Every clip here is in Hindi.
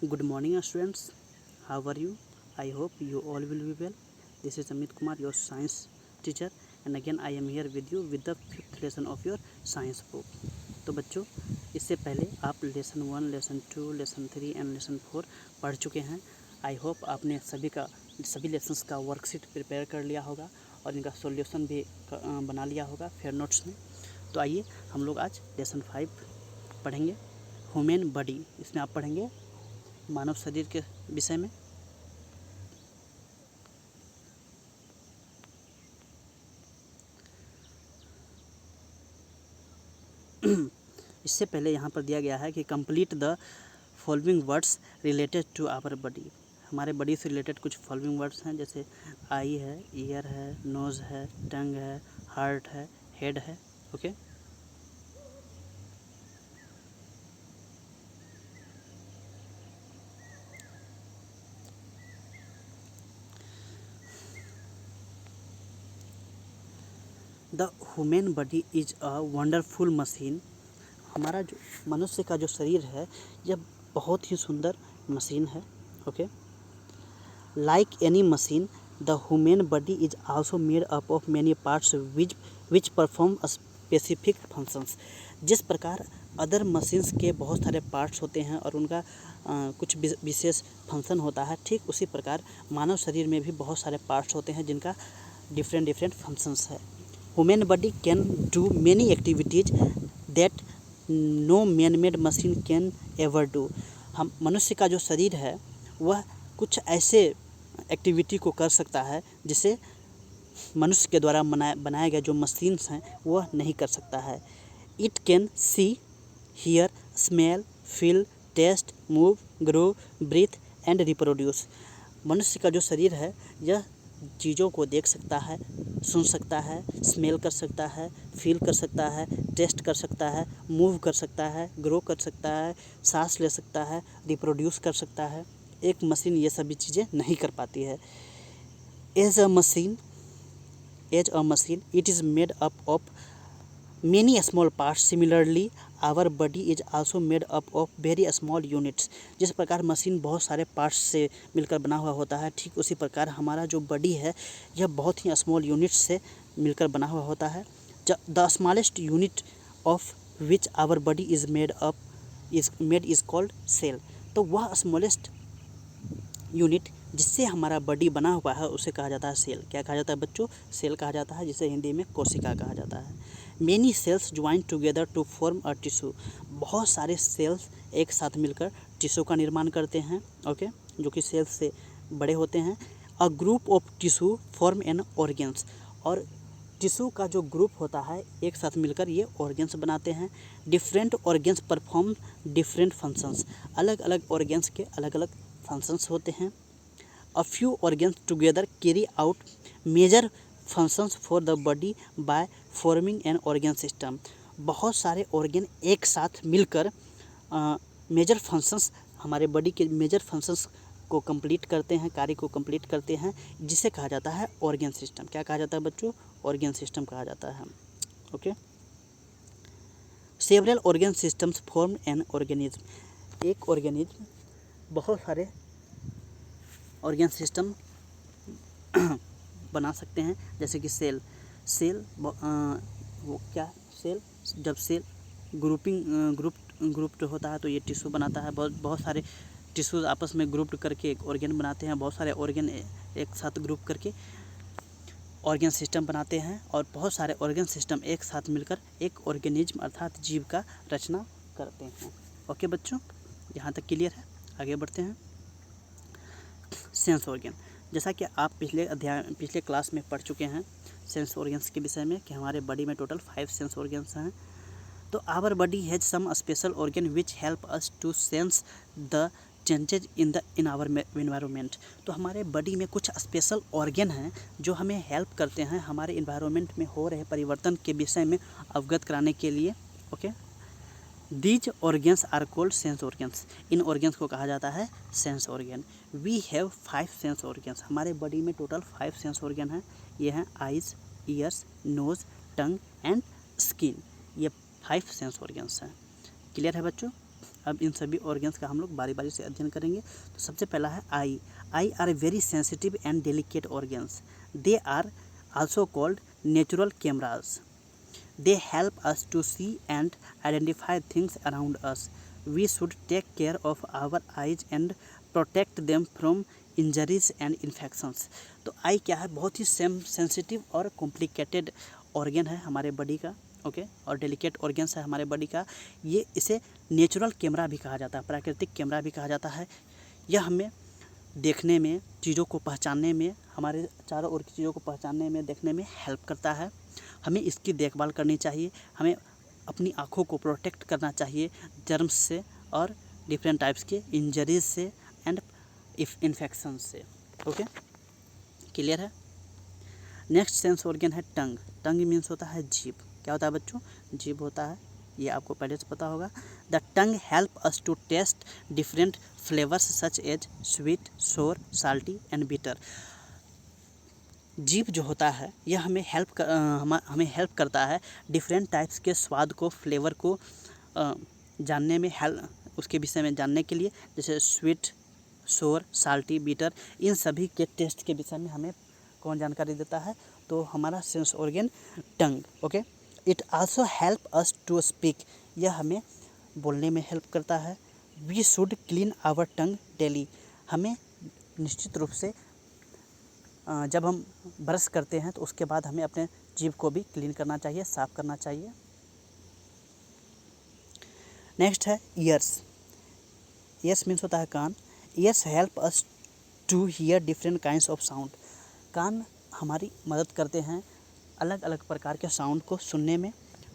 Good morning, students. How are you? I hope you all will be well. This is Amit Kumar, your science teacher, and again I am here with you with the fifth lesson of your science book. तो बच्चों, इससे पहले आप lesson 1, lesson 2, lesson 3 and lesson 4 पढ़ चुके हैं। आई होप आपने सभी लेसन्स का वर्कशीट प्रिपेयर कर लिया होगा और इनका सॉल्यूशन भी बना लिया होगा फेयर नोट्स में। तो आइए हम लोग आज लेसन 5 पढ़ेंगे, ह्यूमन बॉडी। इसमें आप पढ़ेंगे मानव शरीर के विषय में। इससे पहले यहाँ पर दिया गया है कि complete the following words related to our body. हमारे बॉडी से रिलेटेड कुछ फॉलोइंग वर्ड्स हैं, जैसे आई है, ईयर है, नोज़ है, टंग है, हार्ट है, हेड है। Okay, the human body is a wonderful machine. हमारा जो मनुष्य का जो शरीर है यह बहुत ही सुंदर मशीन है। Okay, like any machine the human body is also made up of many parts which perform specific functions. जिस प्रकार अदर मशीन्स के बहुत सारे पार्ट्स होते हैं और उनका कुछ विशेष फंक्शन होता है, ठीक उसी प्रकार मानव शरीर में भी बहुत सारे पार्ट्स होते हैं जिनका डिफरेंट फंक्शंस है। Human body can do many activities that no man made machine can ever do. हम मनुष्य का जो शरीर है वह कुछ ऐसे एक्टिविटी को कर सकता है जिसे मनुष्य के द्वारा बनाए गए जो मशीन्स हैं वह नहीं कर सकता है। It can see, hear, smell, feel, taste, move, grow, breathe and reproduce. मनुष्य का जो शरीर है यह चीज़ों को देख सकता है, सुन सकता है, स्मेल कर सकता है, फील कर सकता है, टेस्ट कर सकता है, मूव कर सकता है, ग्रो कर सकता है, सांस ले सकता है, रिप्रोड्यूस कर सकता है। एक मशीन ये सभी चीज़ें नहीं कर पाती है। As a machine it is made up of many small parts. Similarly our body is also made up of very small units. जिस प्रकार मशीन बहुत सारे पार्ट्स से मिलकर बना हुआ होता है, ठीक उसी प्रकार हमारा जो बॉडी है यह बहुत ही स्मॉल यूनिट्स से मिलकर बना हुआ होता है। The smallest unit of which our body is made is called cell. तो वह स्मॉलेस्ट यूनिट जिससे हमारा बॉडी बना हुआ है उसे कहा जाता है सेल। क्या कहा जाता है बच्चों? सेल कहा जाता है, जिसे हिंदी में कोशिका कहा जाता है। Many cells join together to form a tissue. बहुत सारे सेल्स एक साथ मिलकर टिश्यू का निर्माण करते हैं। ओके, जो कि सेल्स से बड़े होते हैं। A group of tissue form an organs. और टिश्यू का जो ग्रुप होता है एक साथ मिलकर ये ऑर्गेन्स बनाते हैं। Different organs perform different functions. अलग अलग ऑर्गेन्स के अलग अलग फंक्शंस होते हैं। A few organs together carry out major functions for the body by forming an organ system. बहुत सारे ऑर्गेन एक साथ मिलकर मेजर फंक्शंस, हमारे बॉडी के मेजर फंक्शंस को कंप्लीट करते हैं, कार्य को कंप्लीट करते हैं, जिसे कहा जाता है ऑर्गेन सिस्टम। क्या कहा जाता है बच्चों? ऑर्गेन सिस्टम कहा जाता है। Okay, several organ systems form an organism. एक ऑर्गेनिज्म बहुत सारे ऑर्गेन सिस्टम बना सकते हैं, जैसे कि सेल वो क्या, सेल जब सेल ग्रुप्ड होता है तो ये टिश्यू बनाता है। बहुत सारे टिश्यूज आपस में ग्रुप्ड करके एक ऑर्गेन बनाते हैं। बहुत सारे ऑर्गेन एक साथ ग्रुप करके ऑर्गेन सिस्टम बनाते हैं और बहुत सारे ऑर्गेन सिस्टम एक साथ मिलकर एक ऑर्गेनिज्म अर्थात जीव का रचना करते हैं। ओके बच्चों, यहाँ तक क्लियर है? आगे बढ़ते हैं। सेंस ऑर्गेन, जैसा कि आप पिछले क्लास में पढ़ चुके हैं सेंस ऑर्गेन्स के विषय में कि हमारे बॉडी में टोटल 5 सेंस ऑर्गेन्स हैं। तो our body has some special organ which help us to sense the changes in our environment. तो हमारे बॉडी में कुछ स्पेशल ऑर्गेन हैं जो हमें हेल्प करते हैं हमारे एनवायरनमेंट में हो रहे परिवर्तन के विषय में अवगत कराने के लिए। Okay, these organs are called sense organs. इन ऑर्गेन्स को कहा जाता है sense organ. We have 5 sense organs. हमारे बॉडी में टोटल 5 सेंस ऑर्गेन हैं। ये हैं eyes, ears, nose, tongue and skin. ये 5 सेंस ऑर्गेन्स हैं। क्लियर है बच्चों? अब इन सभी ऑर्गन्स का हम लोग बारी बारी से अध्ययन करेंगे। तो सबसे पहला है eye are very sensitive and delicate organs. They are also called natural cameras. They help us to see and identify things around us. We should take care of our eyes and protect them from injuries and infections. तो आई क्या है, बहुत ही सेंसिटिव और कॉम्प्लिकेटेड ऑर्गन है हमारे बॉडी का, ओके, और डेलिकेट ऑर्गन्स है हमारे बॉडी का। ये इसे नेचुरल कैमरा भी कहा जाता है, प्राकृतिक कैमरा भी कहा जाता है। यह हमें देखने में, चीज़ों को पहचानने में, हमारे चारों ओर की चीज़ों को पहचानने में, देखने में हेल्प करता है। हमें इसकी देखभाल करनी चाहिए। हमें अपनी आँखों को प्रोटेक्ट करना चाहिए जर्म्स से और डिफरेंट टाइप्स के इंजरीज से एंड इन्फेक्शन से। ओके, क्लियर है। नेक्स्ट सेंस ऑर्गन है टंग। टंग मीन्स होता है जीभ। क्या होता है बच्चों? जीभ होता है, ये आपको पहले से पता होगा। The tongue help us to taste different flavours such as sweet, sour, salty and bitter. जीभ जो होता है यह हमें हेल्प करता है डिफरेंट टाइप्स के स्वाद को, फ्लेवर को जानने में, उसके विषय में जानने के लिए, जैसे स्वीट, सोर, साल्टी, बिटर, इन सभी के टेस्ट के विषय में हमें कौन जानकारी देता है? तो हमारा sense organ tongue. Okay, it also help us to speak. यह हमें बोलने में हेल्प करता है। We should clean our tongue daily. हमें निश्चित रूप से जब हम ब्रश करते हैं तो उसके बाद हमें अपने जीभ को भी क्लीन करना चाहिए, साफ़ करना चाहिए। नेक्स्ट है ईयर्स। ईयर्स मीन्स होता है कान। Ears help us to hear different kinds of sound. कान हमारी मदद करते हैं अलग अलग प्रकार के साउंड को सुनने में।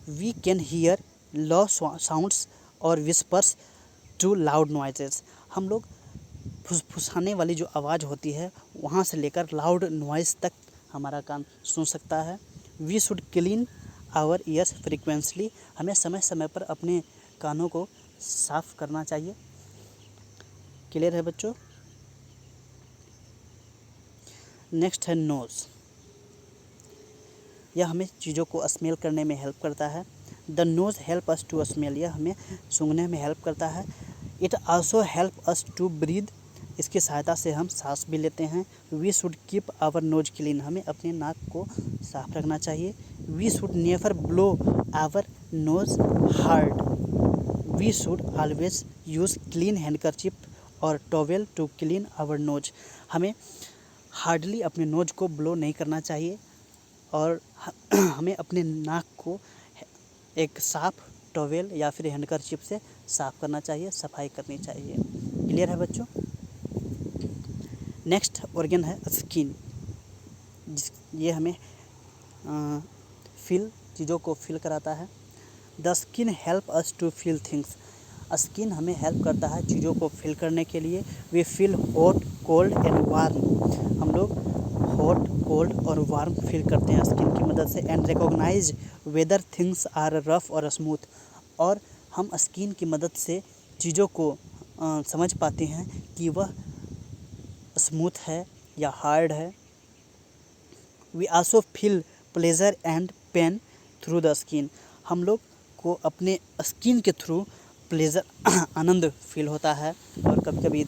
We can hear low sounds और विस्पर्स टू लाउड नॉइजेस। हम लोग फुसफुसाने वाली जो आवाज़ होती है वहाँ से लेकर लाउड नॉइज़ तक हमारा कान सुन सकता है। We should clean our ears frequently. हमें समय समय पर अपने कानों को साफ़ करना चाहिए। क्लियर है बच्चों। नेक्स्ट है नोज़। यह हमें चीज़ों को स्मेल करने में हेल्प करता है। The nose help us to smell. यह हमें सूंघने में हेल्प करता है। It also help us to breathe. इसकी सहायता से हम सांस भी लेते हैं। We should keep our nose clean. हमें अपने नाक को साफ रखना चाहिए। We should never blow our nose hard. We should always use clean handkerchief और towel to clean our nose. हमें हार्डली अपने नोज को ब्लो नहीं करना चाहिए और हमें अपने नाक को एक साफ टॉवेल या फिर हैंडकरचिप से साफ़ करना चाहिए, सफाई करनी चाहिए। क्लियर है बच्चों। नेक्स्ट ऑर्गन है स्किन। ये हमें चीज़ों को फील कराता है। The skin help us to feel things. Skin हमें हेल्प करता है चीज़ों को फील करने के लिए। We feel hot, cold and warm. हम लोग हॉट, कोल्ड और वार्म फील करते हैं स्किन की मदद से। And recognise whether things are rough और स्मूथ। और हम स्किन की मदद से चीज़ों को समझ पाते हैं कि वह स्मूथ है या हार्ड है। We also feel pleasure and pain through the skin. हम लोग को अपने स्किन के थ्रू प्लेजर आनंद फील होता है और कभी कभी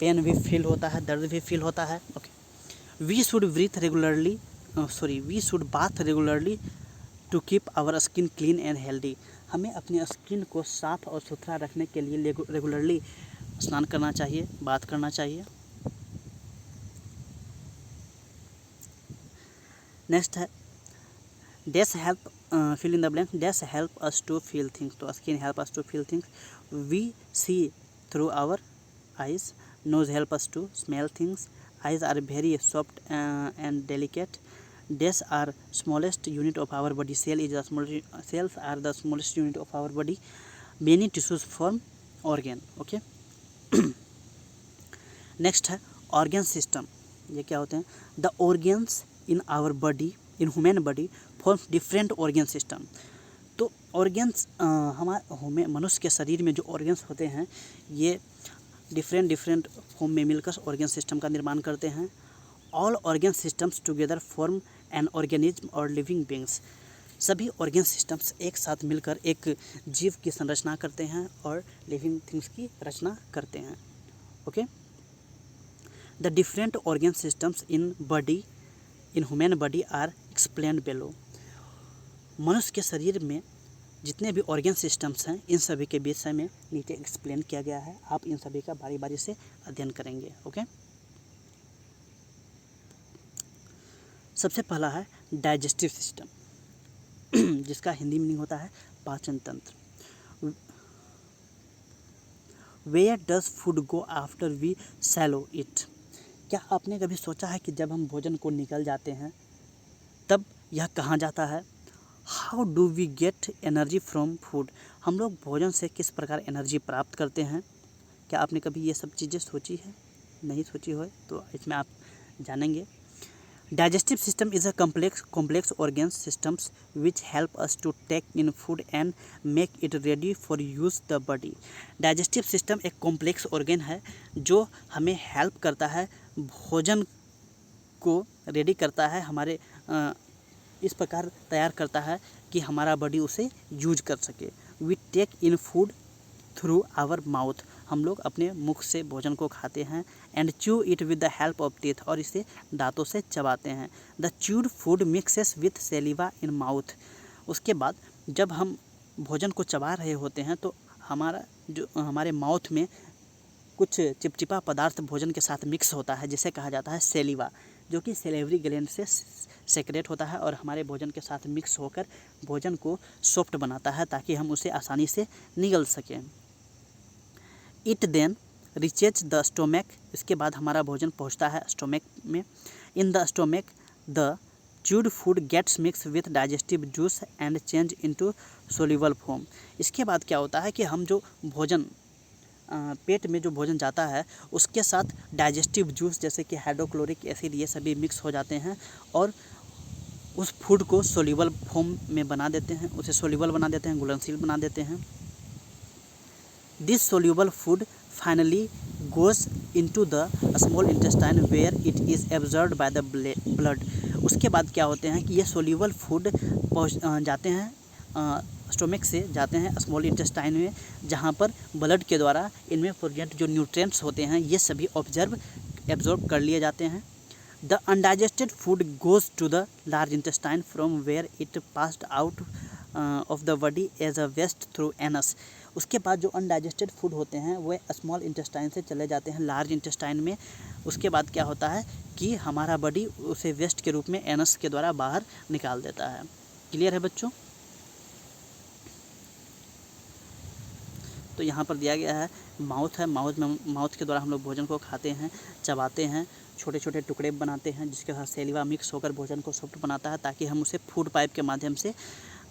पेन भी फील होता है, दर्द भी फील होता है। Okay, we should bath regularly to keep our skin clean and healthy. हमें अपनी स्किन को साफ और सुथरा रखने के लिए रेगुलरली स्नान करना चाहिए, बात करना चाहिए। नेक्स्ट है dash help fill in the blank. Dash help us to feel things. तो skin help us to feel things. We see through our eyes. Nose help us to smell things. Eyes are very soft and delicate. Dash are smallest unit of our body. Cells are the smallest unit of our body. Many tissues form organ. Okay. Next है ऑर्गन सिस्टम। ये क्या होते हैं? The organs in our body, in human body form different organ system. तो ऑर्गन्स हमारे मनुष्य के शरीर में जो ऑर्गन्स होते हैं ये डिफरेंट फॉर्म में मिलकर ऑर्गन सिस्टम का निर्माण करते हैं। All organ systems together form an organism और लिविंग बींग्स। सभी ऑर्गन सिस्टम्स एक साथ मिलकर एक जीव की संरचना करते हैं और लिविंग थिंग्स की रचना करते हैं। Okay, the different organ systems in human body are explained below. मनुष्य के शरीर में जितने भी ऑर्गन सिस्टम्स हैं इन सभी के विषय में नीचे एक्सप्लेन किया गया है। आप इन सभी का बारी बारी से अध्ययन करेंगे। ओके, सबसे पहला है डाइजेस्टिव सिस्टम, जिसका हिंदी मीनिंग होता है पाचन तंत्र। Where does food go after we swallow it. क्या आपने कभी सोचा है कि जब हम भोजन को निकल जाते हैं तब यह कहाँ जाता है? How do we get energy from food. हम लोग भोजन से किस प्रकार एनर्जी प्राप्त करते हैं? क्या आपने कभी ये सब चीज़ें सोची है? नहीं सोची हो तो इसमें आप जानेंगे। Digestive system is a complex organ systems which help us to take in food and make it ready for use the body। Digestive system एक कॉम्प्लेक्स ऑर्गन है जो हमें हेल्प करता है, भोजन को रेडी करता है, हमारे इस प्रकार तैयार करता है कि हमारा बॉडी उसे यूज कर सके। We take in food through our mouth. हम लोग अपने मुख से भोजन को खाते हैं। And chew it with the help of teeth. और इसे दांतों से चबाते हैं। The chewed food mixes with saliva in mouth. उसके बाद जब हम भोजन को चबा रहे होते हैं तो हमारे माउथ में कुछ चिपचिपा पदार्थ भोजन के साथ मिक्स होता है, जिसे कहा जाता है सेलिवा, जो कि सेलेवरी ग्लैंड से सेक्रेट होता है और हमारे भोजन के साथ मिक्स होकर भोजन को सॉफ्ट बनाता है ताकि हम उसे आसानी से निगल सकें। It then reaches the stomach. इसके बाद हमारा भोजन पहुंचता है स्टोमक में। In the stomach the chewed food gets mix with digestive juice and change into soluble form. इसके बाद क्या होता है कि हम जो भोजन पेट में जो भोजन जाता है उसके साथ डाइजेस्टिव जूस जैसे कि हाइड्रोक्लोरिक एसिड ये सभी मिक्स हो जाते हैं और उस फूड को सोल्यूबल फॉर्म में बना देते हैं, उसे सोल्यूबल बना देते हैं, घुलनशील बना देते हैं। This soluble food finally goes into the small intestine where it is absorbed by the blood. उसके बाद क्या होते हैं कि ये सोल्यूबल फूड जाते हैं स्टोमक से जाते हैं स्मॉल इंटेस्टाइन में, जहाँ पर ब्लड के द्वारा इनमें प्रेजेंट जो न्यूट्रिएंट्स होते हैं ये सभी एब्जॉर्ब कर लिए जाते हैं। The undigested food goes to the large intestine from where it passed out of the body as a waste through anus. उसके बाद जो अनडाइजेस्टेड फूड होते हैं वो स्मॉल इंटेस्टाइन से चले जाते हैं लार्ज इंटेस्टाइन में। उसके बाद क्या होता है कि हमारा बॉडी उसे वेस्ट के रूप में एनस के द्वारा बाहर निकाल देता है। क्लियर है बच्चों? तो यहाँ पर दिया गया है माउथ है, माउथ के द्वारा हम लोग भोजन को खाते हैं, चबाते हैं, छोटे छोटे टुकड़े बनाते हैं जिसके साथ सेलिवा मिक्स होकर भोजन को सॉफ्ट बनाता है ताकि हम उसे फूड पाइप के माध्यम से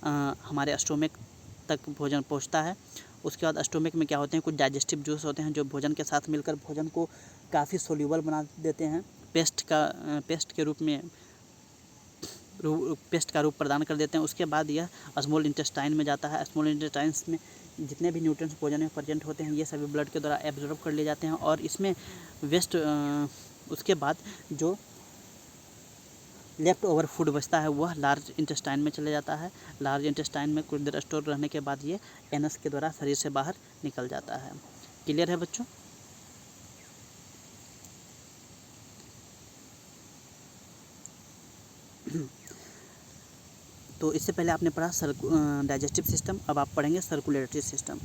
हमारे स्टोमक तक भोजन पहुँचता है। उसके बाद स्टोमक में क्या होते हैं, कुछ डाइजेस्टिव जूस होते हैं जो भोजन के साथ मिलकर भोजन को काफ़ी सोल्यूबल बना देते हैं, पेस्ट का रूप प्रदान कर देते हैं। उसके बाद यह स्मॉल इंटेस्टाइन में जाता है। स्मॉल इंटेस्टाइन में जितने भी न्यूट्रिएंट्स भोजन में प्रेजेंट होते हैं ये सभी ब्लड के द्वारा एब्जॉर्ब कर लिए जाते हैं और इसमें उसके बाद जो लेफ्ट ओवर फूड बचता है वह लार्ज इंटेस्टाइन में चले जाता है। लार्ज इंटेस्टाइन में कुछ देर स्टोर रहने के बाद ये एनस के द्वारा शरीर से बाहर निकल जाता है। क्लियर है बच्चों? तो इससे पहले आपने पढ़ा डाइजेस्टिव सिस्टम, अब आप पढ़ेंगे circulatory system.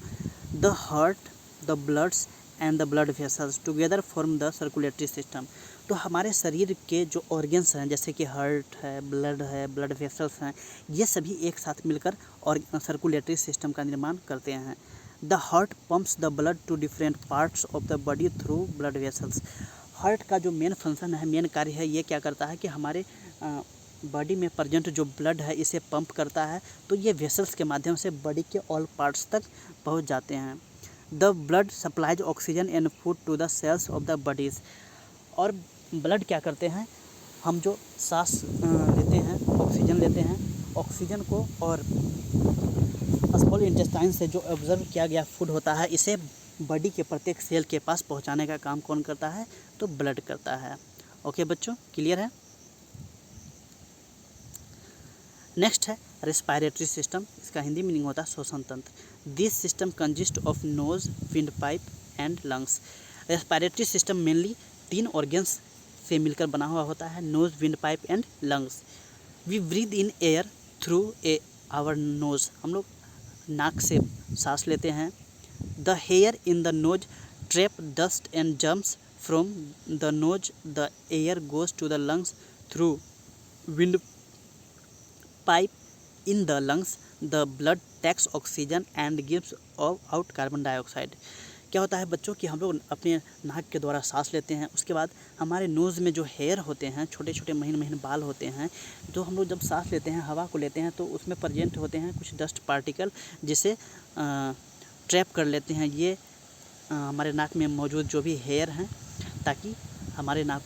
The heart, the bloods and the blood vessels together form the circulatory system. तो हमारे शरीर के जो ऑर्गन्स हैं जैसे कि हार्ट है, ब्लड वेसल्स हैं, ये सभी एक साथ मिलकर और सर्कुलेटरी सिस्टम का निर्माण करते हैं। The heart pumps the blood to different parts of the body through blood vessels. Heart का जो मेन फंक्शन है, मेन कार्य है, ये क्या करता है कि हमारे बॉडी में प्रेजेंट जो ब्लड है इसे पंप करता है, तो ये वेसल्स के माध्यम से बॉडी के ऑल पार्ट्स तक पहुंच जाते हैं। The blood supplies oxygen and food to the cells of the bodies. और ब्लड क्या करते हैं, हम जो सांस लेते हैं, ऑक्सीजन लेते हैं, ऑक्सीजन को और स्मॉल इंटेस्टाइन से जो ऑब्जर्व किया गया फूड होता है इसे बॉडी के प्रत्येक सेल के पास पहुंचाने का काम कौन करता है? तो ब्लड करता है। ओके बच्चों, क्लियर है? नेक्स्ट है रेस्पायरेटरी सिस्टम, इसका हिंदी मीनिंग होता है श्वसन तंत्र। This system consist of nose, wind pipe and lungs. Respiratory system mainly 3 organs से मिलकर बना हुआ होता है, nose, wind pipe and lungs. We breathe in air through our nose, हम लोग नाक से सांस लेते हैं। The hair in the nose trap dust and germs from the nose, the air goes to the lungs through wind pipe in the lungs, the blood takes oxygen and gives out carbon dioxide. क्या होता है बच्चों कि हम लोग अपने नाक के द्वारा सांस लेते हैं, उसके बाद हमारे नोज़ में जो हेयर होते हैं, छोटे छोटे महीन महीन बाल होते हैं, तो हम लोग जब सांस लेते हैं, हवा को लेते हैं, तो उसमें प्रेजेंट होते हैं कुछ डस्ट पार्टिकल, जिसे ट्रैप कर लेते हैं ये हमारे नाक में मौजूद जो भी हेयर हैं, ताकि हमारे नाक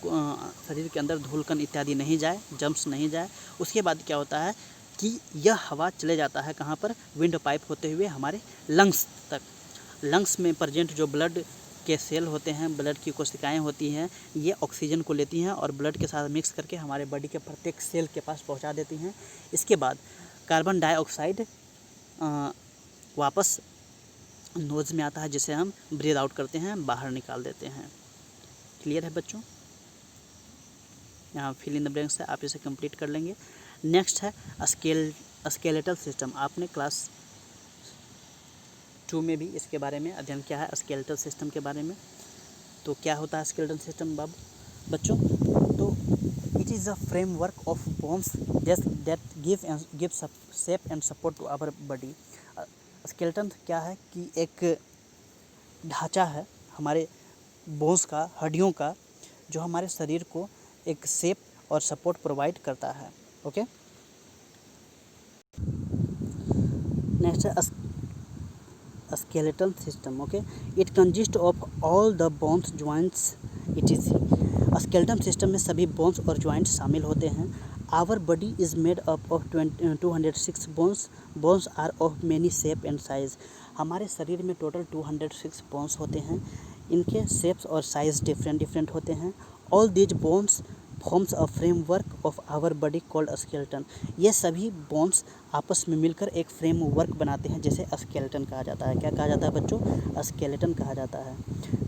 शरीर के अंदर धूलकण इत्यादि नहीं जाए, जम्स नहीं जाए। उसके बाद क्या होता है कि यह हवा चले जाता है कहाँ पर, विंड पाइप होते हुए हमारे लंग्स तक। लंग्स में प्रेजेंट जो ब्लड के सेल होते हैं, ब्लड की कोशिकाएं होती हैं, ये ऑक्सीजन को लेती हैं और ब्लड के साथ मिक्स करके हमारे बॉडी के प्रत्येक सेल के पास पहुंचा देती हैं। इसके बाद कार्बन डाइऑक्साइड वापस नोज़ में आता है, जिसे हम ब्रीथ आउट करते हैं, बाहर निकाल देते हैं। क्लियर है बच्चों? यहाँ फिल इन द ब्लैंक्स है, आप इसे कंप्लीट कर लेंगे। नेक्स्ट है स्केलेटल सिस्टम। आपने क्लास 2 में भी इसके बारे में अध्ययन किया है, स्केलेटल सिस्टम के बारे में। तो क्या होता है स्केलेटल सिस्टम बच्चों? तो it is a framework of bones that give shape and support to our body. Skeleton क्या है कि एक ढांचा है हमारे बोन्स का, हड्डियों का, जो हमारे शरीर को एक शेप और सपोर्ट प्रोवाइड करता है। ओके, नेक्स्ट है skeletal system. Okay, it consist of all the bones, joints etc। Skeletal system में सभी बोन्स और जॉइंट्स शामिल होते हैं। Our body is made up of 206 bones. Bones are of many shape and size. हमारे शरीर में टोटल 206 बोन्स होते हैं, इनके शेप्स और साइज़ डिफरेंट डिफरेंट होते हैं। All these bones forms a framework of our body called skeleton. ये सभी बोन्स आपस में मिलकर एक फ्रेमवर्क बनाते हैं, जिसे स्केलेटन कहा जाता है। क्या कहा जाता है बच्चों? स्केलेटन कहा जाता है।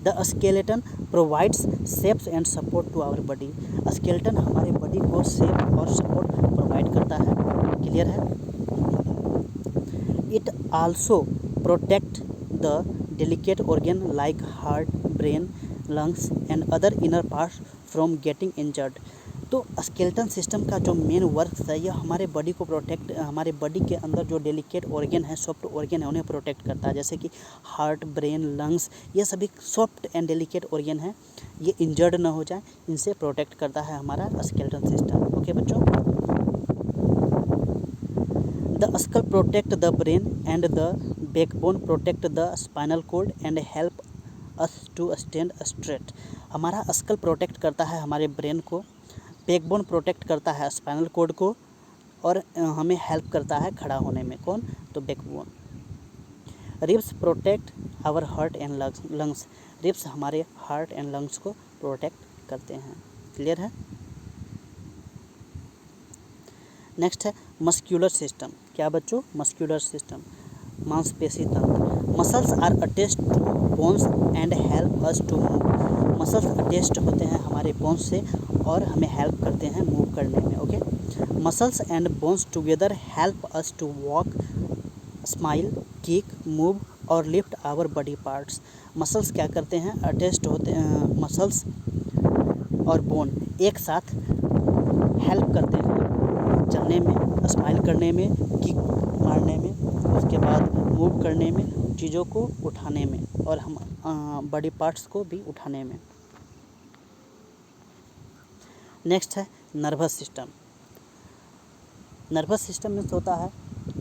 The skeleton provides shapes and support to our body. Skeleton हमारे बॉडी को शेप और सपोर्ट प्रोवाइड करता है। क्लियर है? It also protect the delicate organ like heart, brain, lungs and other inner parts from getting injured। तो स्केलेटन सिस्टम का जो मेन वर्क है, यह हमारे बॉडी को प्रोटेक्ट, हमारे बॉडी के अंदर जो डेलिकेट ऑर्गन है, सॉफ्ट ऑर्गन है, उन्हें प्रोटेक्ट करता है। जैसे कि हार्ट, ब्रेन, लंग्स, ये सभी सॉफ्ट एंड डेलिकेट ऑर्गन हैं, ये इंजर्ड ना हो जाए, इनसे प्रोटेक्ट करता है हमारा स्केलेटन सिस्टम। ओके बच्चों, the skull protect the brain and the backbone protect the spinal cord and help us to stand straight. हमारा स्कल प्रोटेक्ट करता है हमारे ब्रेन को, बैकबोन प्रोटेक्ट करता है स्पाइनल कॉर्ड को, और हमें हेल्प करता है खड़ा होने में। कौन? तो backbone. Ribs protect our heart and lungs. Ribs हमारे हार्ट एंड लंग्स को प्रोटेक्ट करते हैं। क्लियर है? नेक्स्ट है मस्क्यूलर सिस्टम। क्या बच्चों? मस्क्यूलर सिस्टम, मांसपेशी तंत्र। Muscles are attached to bones and help us to move. Muscles attached होते हैं हमारे बोन्स से और हमें हेल्प करते हैं मूव करने में। Okay, muscles and bones together help us to walk, smile, kick, move और lift our body parts. Muscles क्या करते हैं? अटैच्ड होते हैं, मसल्स और बोन एक साथ हेल्प करते हैं चलने में, स्माइल करने में, किक मारने में, उसके बाद मूव करने में, चीज़ों को उठाने में, और हम बॉडी पार्ट्स को भी उठाने में। नेक्स्ट है नर्वस सिस्टम। नर्वस सिस्टम में होता है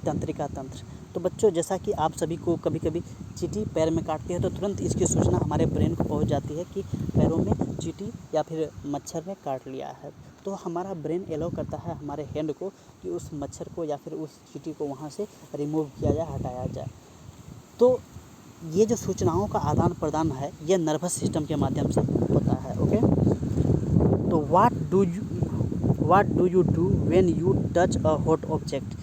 तंत्रिका तंत्र। तो बच्चों, जैसा कि आप सभी को कभी कभी चींटी पैर में काटती है, तो तुरंत इसकी सूचना हमारे ब्रेन को पहुंच जाती है कि पैरों में चींटी या फिर मच्छर ने काट लिया है। तो हमारा ब्रेन एलो करता है हमारे हैंड को कि उस मच्छर को या फिर उस चींटी को वहाँ से रिमूव किया जाए, हटाया जाए। तो ये जो सूचनाओं का आदान प्रदान है, ये नर्वस सिस्टम के माध्यम से होता है। ओके, तो what do you do when you touch a hot object?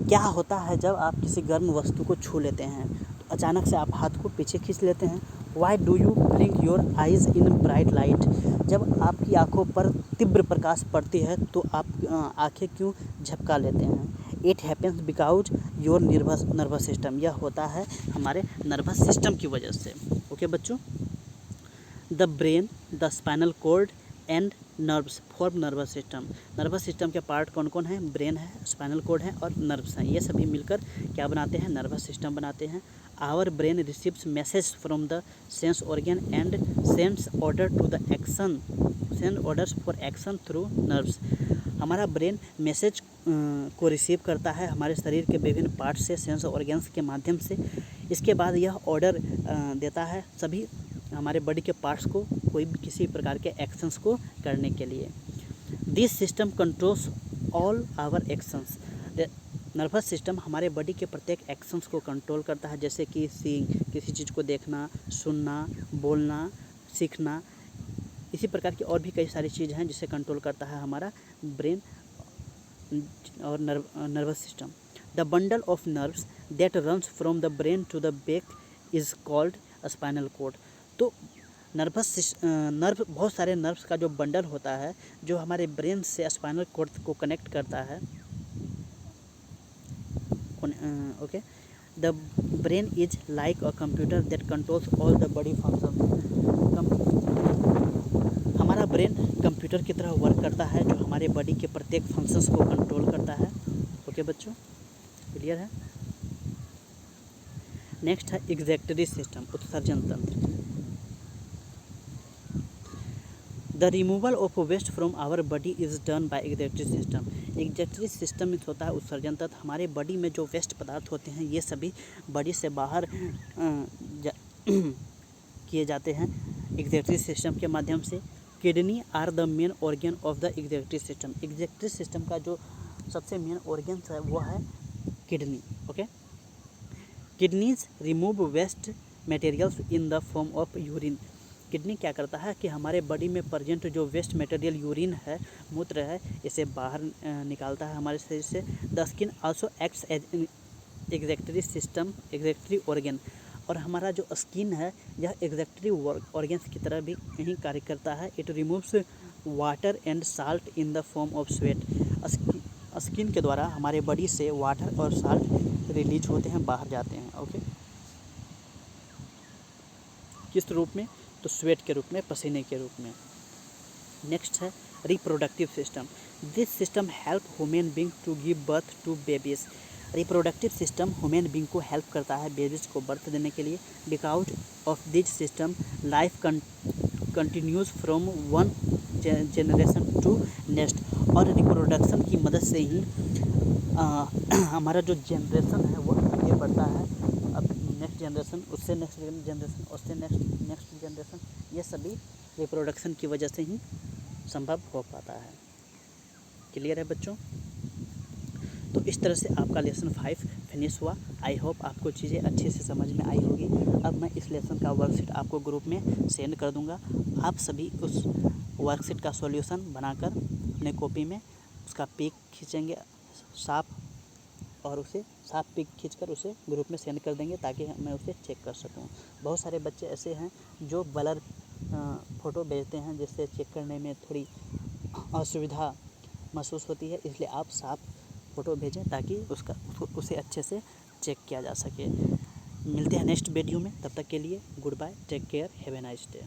क्या होता है जब आप किसी गर्म वस्तु को छू लेते हैं? तो अचानक से आप हाथ को पीछे खींच लेते हैं। Why do you blink your eyes in bright light? जब आपकी आंखों पर तीव्र प्रकाश पड़ती है तो आप आंखें क्यों झपका लेते हैं? It happens because your nervous system. यह होता है हमारे नर्वस सिस्टम की वजह से। ओके बच्चों, the brain, the spinal cord and nerves form nervous system. Nervous system के पार्ट कौन कौन हैं? ब्रेन है, स्पाइनल कॉर्ड है और नर्व्स हैं। ये सभी मिलकर क्या बनाते हैं? नर्वस सिस्टम बनाते हैं। Our brain receives message from the sense organ and sends orders for action through nerves. हमारा ब्रेन मैसेज को रिसीव करता है हमारे शरीर के विभिन्न पार्ट से, सेंस ऑर्गन्स के माध्यम से। इसके बाद यह ऑर्डर देता है सभी हमारे बॉडी के पार्ट्स को कोई भी किसी प्रकार के एक्शंस को करने के लिए। This system controls all our actions. Nervous system हमारे बॉडी के प्रत्येक एक्शंस को कंट्रोल करता है, जैसे कि सीइंग, किसी चीज़ को देखना, सुनना, बोलना, सीखना। इसी प्रकार की और भी कई सारी चीज़ हैं जिसे कंट्रोल करता है हमारा ब्रेन और nervous system. The bundle of nerves that runs from the brain to the back is called spinal cord. तो नर्व, बहुत सारे नर्व्स का जो बंडल होता है जो हमारे ब्रेन से स्पाइनल कॉर्ड को कनेक्ट करता है। Okay, the brain is like a computer that controls all the body function. हमारा ब्रेन कंप्यूटर की तरह वर्क करता है जो हमारे बॉडी के प्रत्येक फंक्शंस को कंट्रोल करता है। ओके बच्चों, क्लियर है? नेक्स्ट है एग्जैक्टरी सिस्टम, उत्सर्जन तंत्र। The removal of waste from our body is done by excretory system. Excretory system में होता है उत्सर्जन तंत्र। हमारे बॉडी में जो वेस्ट पदार्थ होते हैं ये सभी बॉडी से बाहर किए जाते हैं एग्जैक्टरी सिस्टम के माध्यम से। Kidney are the main organ of the excretory system. Excretory system का जो सबसे मेन ऑर्गन है वो है kidney. Okay, kidneys remove waste materials in the form of urine. Kidney क्या करता है कि हमारे बॉडी में प्रेजेंट जो वेस्ट मटेरियल यूरिन है, मूत्र है, इसे बाहर निकालता है हमारे शरीर से। The skin also acts as excretory system, excretory organ. और हमारा जो स्किन है यह एग्जैक्टरी ऑर्गन्स की तरह भी यही कार्य करता है। It removes water and salt in the form of sweat. Skin के द्वारा हमारे बॉडी से वाटर और साल्ट रिलीज होते हैं, बाहर जाते हैं। ओके, किस रूप में? तो स्वेट के रूप में, पसीने के रूप में। नेक्स्ट है reproductive system. This system help human being to give birth to babies. Reproductive system human being को हेल्प करता है बेबीज को बर्थ देने के लिए। Because of this system life continues from one generation to next. और रिप्रोडक्शन की मदद से ही हमारा जो जनरेशन है वो आगे बढ़ता है। अब नेक्स्ट जनरेशन, उससे नेक्स्ट जनरेशन, उससे नेक्स्ट जनरेशन, ये सभी रिप्रोडक्शन की वजह से ही संभव हो पाता है। क्लियर है बच्चों? तो इस तरह से आपका लेसन 5 फिनिश हुआ। आई होप आपको चीज़ें अच्छे से समझ में आई होगी। अब मैं इस लेसन का वर्कशीट आपको ग्रुप में सेंड कर दूंगा। आप सभी उस वर्कशीट का सॉल्यूशन बनाकर अपने कॉपी में उसका पिक खींचेंगे साफ, और उसे साफ पिक खींचकर उसे ग्रुप में सेंड कर देंगे ताकि मैं उसे चेक कर सकूं। बहुत सारे बच्चे ऐसे हैं जो ब्लर फ़ोटो भेजते हैं जिससे चेक करने में थोड़ी असुविधा महसूस होती है, इसलिए आप साफ फ़ोटो भेजें ताकि उसे अच्छे से चेक किया जा सके। मिलते हैं नेक्स्ट वीडियो में, तब तक के लिए goodbye, take care, have a nice day.